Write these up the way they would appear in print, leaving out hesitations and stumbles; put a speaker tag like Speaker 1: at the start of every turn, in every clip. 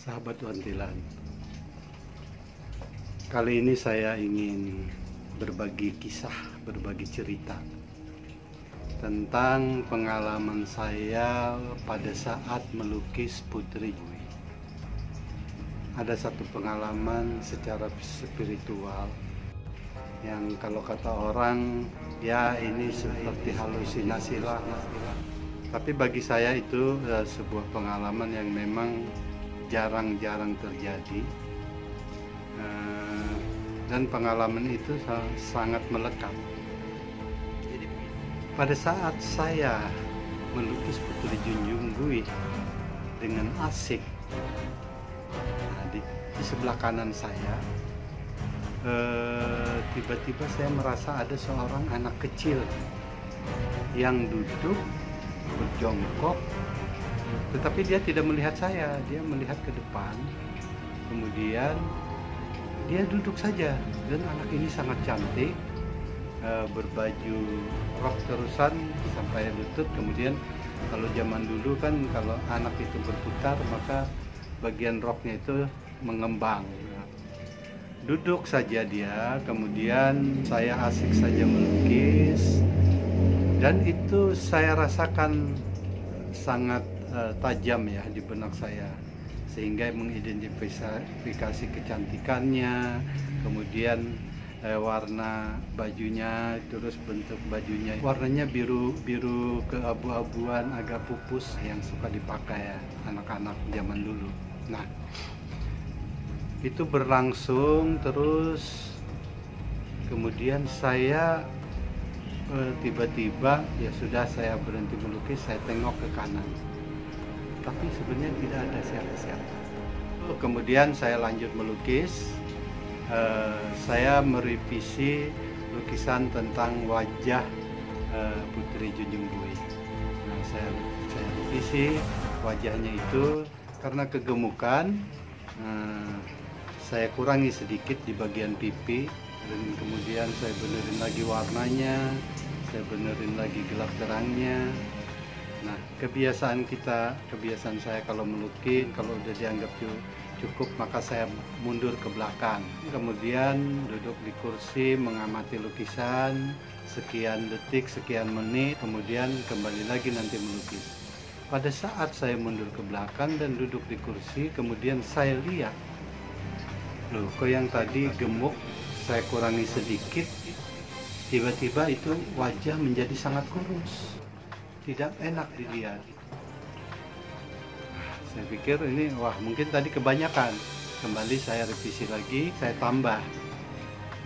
Speaker 1: Sahabat Wantilan, kali ini saya ingin berbagi kisah, berbagi cerita tentang pengalaman saya pada saat melukis Putri. Ada satu pengalaman secara spiritual yang kalau kata orang, ya ini seperti halusinasi lah. Tapi bagi saya itu sebuah pengalaman yang memang jarang-jarang terjadi, dan pengalaman itu sangat melekat. Jadi pada saat saya melukis Putri Junjung Bui dengan asik, di sebelah kanan saya tiba-tiba saya merasa ada seorang anak kecil yang duduk berjongkok, tetapi dia tidak melihat saya, dia melihat ke depan. Kemudian dia duduk saja, dan anak ini sangat cantik, berbaju rok terusan sampai lutut. Kemudian kalau zaman dulu kan kalau anak itu berputar maka bagian roknya itu mengembang. Duduk saja dia, kemudian saya asik saja melukis, dan itu saya rasakan sangat tajam ya di benak saya, sehingga mengidentifikasi kecantikannya, kemudian warna bajunya, terus bentuk bajunya warnanya biru keabu-abuan, agak pupus yang suka dipakai ya anak-anak zaman dulu. Nah, itu berlangsung terus. Kemudian saya tiba-tiba ya sudah, saya berhenti melukis, saya tengok ke kanan, tapi sebenarnya tidak ada siapa-siapa. Kemudian saya lanjut melukis. Saya merevisi lukisan tentang wajah Putri Junjung Bui. Nah, saya revisi wajahnya itu karena kegemukan. Saya kurangi sedikit di bagian pipi, dan kemudian saya benerin lagi warnanya, saya benerin lagi gelap terangnya. Nah, kebiasaan saya kalau melukis, kalau udah dianggap cukup, maka saya mundur ke belakang. Kemudian duduk di kursi mengamati lukisan sekian detik, sekian menit, kemudian kembali lagi nanti melukis. Pada saat saya mundur ke belakang dan duduk di kursi, kemudian saya lihat, loh, kok yang tadi gemuk saya kurangi sedikit, tiba-tiba itu wajah menjadi sangat kurus, tidak enak dilihat. Saya pikir ini, wah mungkin tadi kebanyakan. Kembali saya revisi lagi, saya tambah.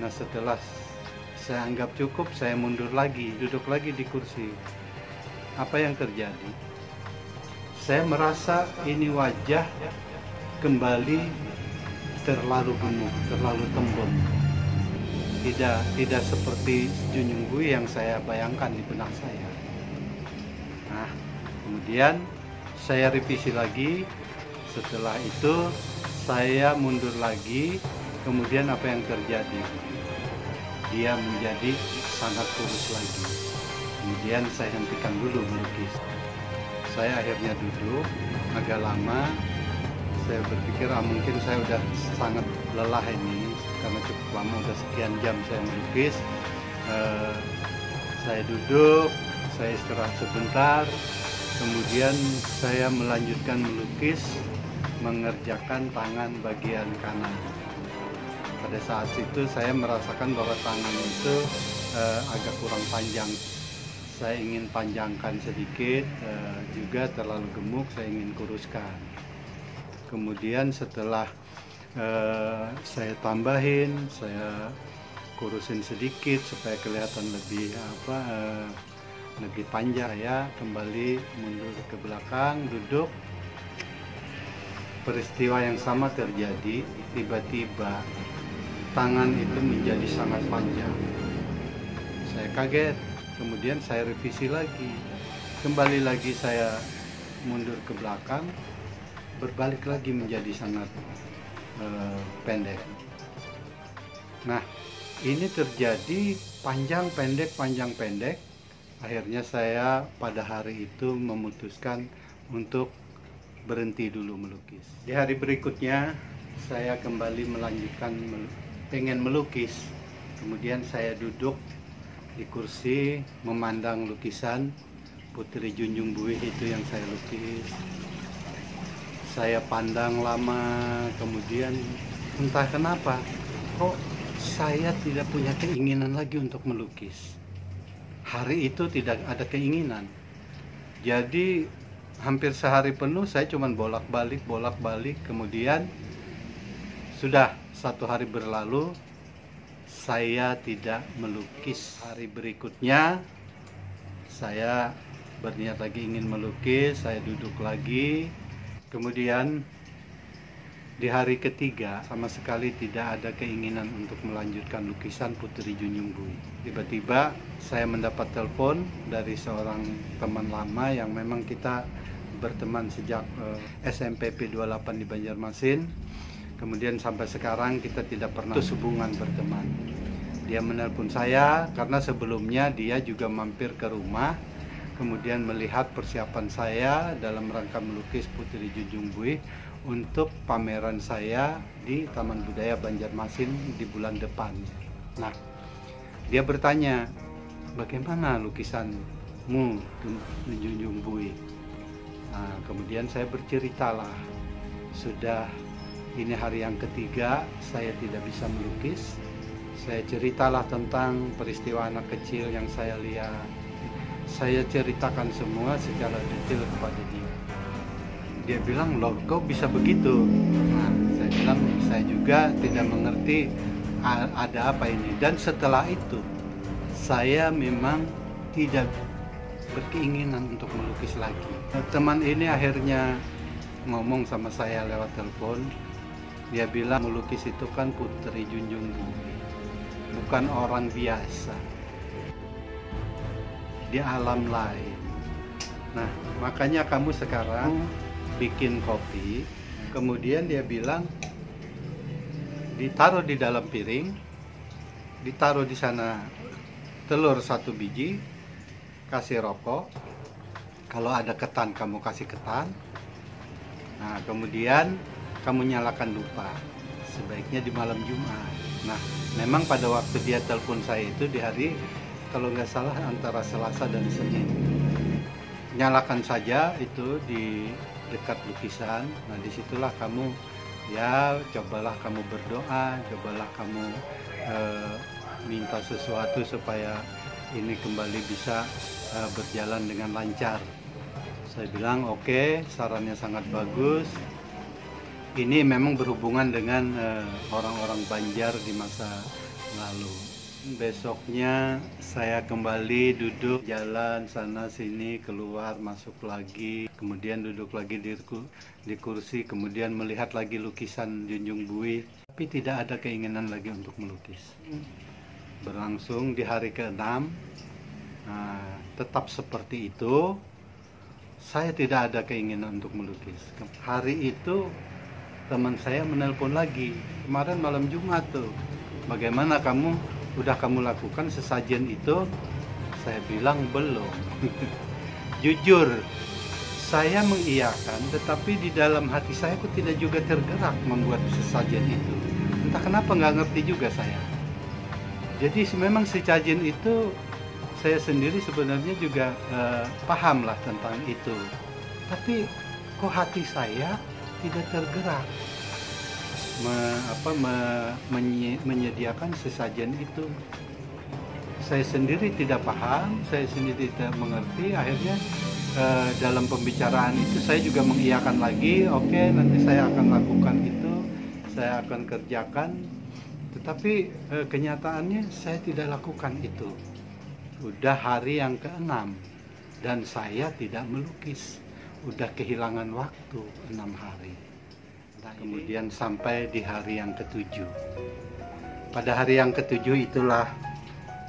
Speaker 1: Nah, setelah saya anggap cukup, saya mundur lagi, duduk lagi di kursi. Apa yang terjadi? Saya merasa ini wajah kembali terlalu gemuk, terlalu tembem. Tidak seperti Junjung Bui yang saya bayangkan di benak saya. Nah, kemudian saya revisi lagi. Setelah itu saya mundur lagi. Kemudian apa yang terjadi? Dia menjadi sangat kurus lagi. Kemudian saya hentikan dulu melukis. Saya akhirnya duduk agak lama. Saya berpikir mungkin saya udah sangat lelah ini karena cukup lama, udah sekian jam saya melukis. Saya duduk, saya istirahat sebentar, kemudian saya melanjutkan melukis, mengerjakan tangan bagian kanan. Pada saat itu saya merasakan bahwa tangan itu agak kurang panjang. Saya ingin panjangkan sedikit, juga terlalu gemuk, saya ingin kuruskan. Kemudian setelah saya tambahin, saya kurusin sedikit supaya kelihatan lebih panjang. Ya, kembali mundur ke belakang, duduk. Peristiwa yang sama terjadi. Tiba-tiba tangan itu menjadi sangat panjang. Saya kaget. Kemudian saya revisi lagi. Kembali lagi saya mundur ke belakang, berbalik lagi menjadi sangat pendek. Nah, ini terjadi panjang pendek. Akhirnya saya pada hari itu memutuskan untuk berhenti dulu melukis. Di hari berikutnya saya kembali melanjutkan pengen melukis. Kemudian saya duduk di kursi memandang lukisan Putri Junjung Buih itu yang saya lukis. Saya pandang lama, kemudian entah kenapa kok saya tidak punya keinginan lagi untuk melukis. Hari itu tidak ada keinginan. Jadi hampir sehari penuh saya cuma bolak-balik, kemudian sudah 1 hari berlalu, saya tidak melukis. Hari berikutnya saya berniat lagi ingin melukis, saya duduk lagi. Kemudian di hari ketiga sama sekali tidak ada keinginan untuk melanjutkan lukisan Putri Junjung Buih. Tiba-tiba saya mendapat telepon dari seorang teman lama yang memang kita berteman sejak SMP P28 di Banjarmasin. Kemudian sampai sekarang kita tidak pernah hubungan berteman. Dia menelpon saya karena sebelumnya dia juga mampir ke rumah, kemudian melihat persiapan saya dalam rangka melukis Putri Junjung Buih untuk pameran saya di Taman Budaya Banjarmasin di bulan depan. Nah, dia bertanya, bagaimana lukisanmu Junjung Buih? Nah, kemudian saya berceritalah, sudah ini hari yang ketiga saya tidak bisa melukis. Saya ceritalah tentang peristiwa anak kecil yang saya lihat. Saya ceritakan semua secara detail kepada dia. Dia bilang, loh kok bisa begitu? Nah, saya bilang, saya juga tidak mengerti ada apa ini. Dan setelah itu, saya memang tidak berkeinginan untuk melukis lagi. Teman ini akhirnya ngomong sama saya lewat telepon. Dia bilang, melukis itu kan Putri Junjung Buih, bukan orang biasa di alam lain. Nah, makanya kamu sekarang bikin kopi, kemudian dia bilang ditaruh di dalam piring, ditaruh di sana telur 1 biji, kasih rokok, kalau ada ketan kamu kasih ketan. Nah, kemudian kamu nyalakan dupa, sebaiknya di malam Jumat. Nah, memang pada waktu dia telepon saya itu di hari, kalau nggak salah antara Selasa dan Senin. Nyalakan saja itu di dekat lukisan. Nah, disitulah kamu ya cobalah kamu berdoa, cobalah kamu minta sesuatu supaya ini kembali bisa berjalan dengan lancar. Saya bilang oke, sarannya sangat bagus. Ini memang berhubungan dengan orang-orang Banjar di masa lalu. Besoknya saya kembali duduk jalan sana sini, keluar masuk lagi, kemudian duduk lagi di kursi, kemudian melihat lagi lukisan Junjung Buih, tapi tidak ada keinginan lagi untuk melukis. Berlangsung di hari ke-6, tetap seperti itu, saya tidak ada keinginan untuk melukis. Hari itu teman saya menelpon lagi, kemarin malam Jumat tuh, bagaimana udah kamu lakukan sesajen itu? Saya bilang belum. Jujur, saya mengiyakan, tetapi di dalam hati saya kok tidak juga tergerak membuat sesajen itu. Entah kenapa, nggak ngerti juga saya. Jadi memang sesajen itu saya sendiri sebenarnya juga paham lah tentang itu. Tapi kok hati saya tidak tergerak menyediakan sesajen itu. Saya sendiri tidak paham, saya sendiri tidak mengerti. Akhirnya dalam pembicaraan itu saya juga mengiyakan lagi, oke, nanti saya akan lakukan itu, saya akan kerjakan. Tetapi kenyataannya saya tidak lakukan itu. Udah hari yang ke-6 dan saya tidak melukis. Udah kehilangan waktu 6 hari. Nah, kemudian sampai di hari yang ke-7. Pada hari yang ke-7 itulah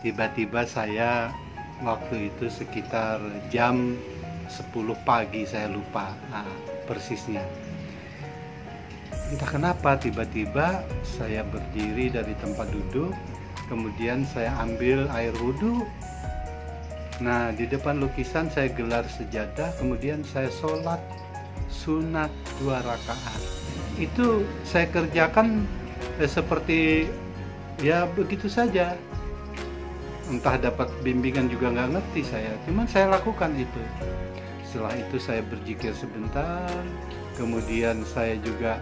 Speaker 1: tiba-tiba saya waktu itu sekitar jam 10 pagi, saya lupa persisnya. Entah kenapa tiba-tiba saya berdiri dari tempat duduk, kemudian saya ambil air wudhu. Nah, di depan lukisan saya gelar sejadah, kemudian saya sholat sunat 2 rakaat. Itu saya kerjakan seperti ya begitu saja. Entah dapat bimbingan juga nggak ngerti saya, cuman saya lakukan itu. Setelah itu saya berzikir sebentar, kemudian saya juga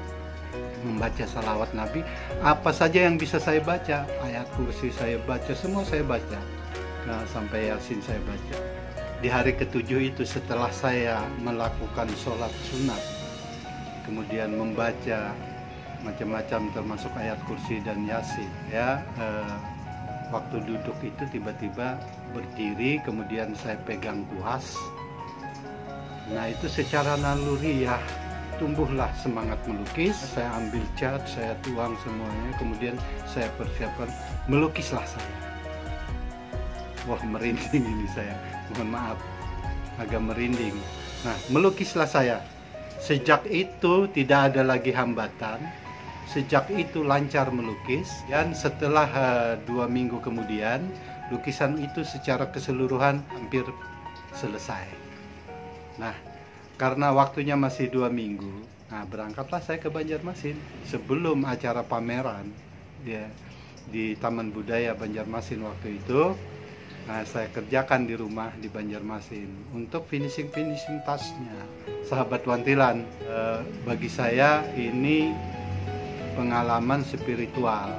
Speaker 1: membaca salawat Nabi. Apa saja yang bisa saya baca, ayat kursi saya baca, semua saya baca. Nah, sampai Yasin saya baca. Di hari ke-7 itu setelah saya melakukan sholat sunat, kemudian membaca macam-macam termasuk ayat kursi dan Yasin, ya. Waktu duduk itu tiba-tiba berdiri, kemudian saya pegang kuas. Nah, itu secara naluri ya, tumbuhlah semangat melukis. Saya ambil cat, saya tuang semuanya, kemudian saya persiapkan, melukislah saya. Wah, merinding ini saya, mohon maaf, agak merinding. Nah, melukislah saya. Sejak itu tidak ada lagi hambatan. Sejak itu lancar melukis, dan setelah 2 minggu kemudian, lukisan itu secara keseluruhan hampir selesai. Nah, karena waktunya masih 2 minggu, nah berangkatlah saya ke Banjarmasin sebelum acara pameran ya, di Taman Budaya Banjarmasin waktu itu. Nah, saya kerjakan di rumah di Banjarmasin untuk finishing tasnya. Sahabat Wantilan, bagi saya ini pengalaman spiritual.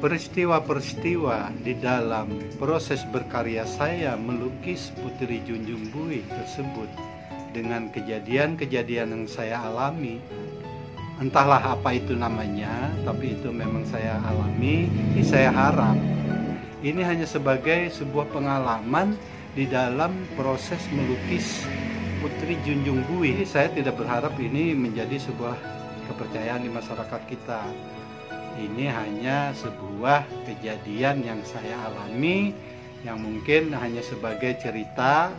Speaker 1: Peristiwa-peristiwa di dalam proses berkarya saya melukis Putri Junjung Buih tersebut dengan kejadian-kejadian yang saya alami, entahlah apa itu namanya, tapi itu memang saya alami. Saya harap ini hanya sebagai sebuah pengalaman di dalam proses melukis Putri Junjung Buih. Saya tidak berharap ini menjadi sebuah kepercayaan di masyarakat kita. Ini hanya sebuah kejadian yang saya alami, yang mungkin hanya sebagai cerita.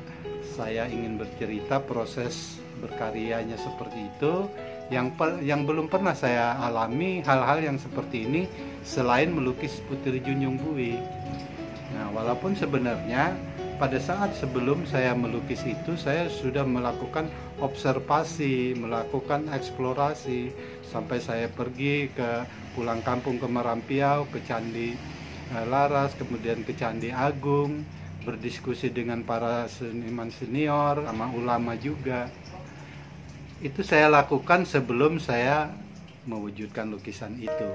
Speaker 1: Saya ingin bercerita proses berkaryanya seperti itu, yang belum pernah saya alami hal-hal yang seperti ini selain melukis Putri Junjung Buih. Nah, walaupun sebenarnya pada saat sebelum saya melukis itu, saya sudah melakukan observasi, melakukan eksplorasi, sampai saya pergi ke pulang kampung ke Merampiau, ke Candi Laras, kemudian ke Candi Agung, berdiskusi dengan para seniman senior, sama ulama juga. Itu saya lakukan sebelum saya mewujudkan lukisan itu.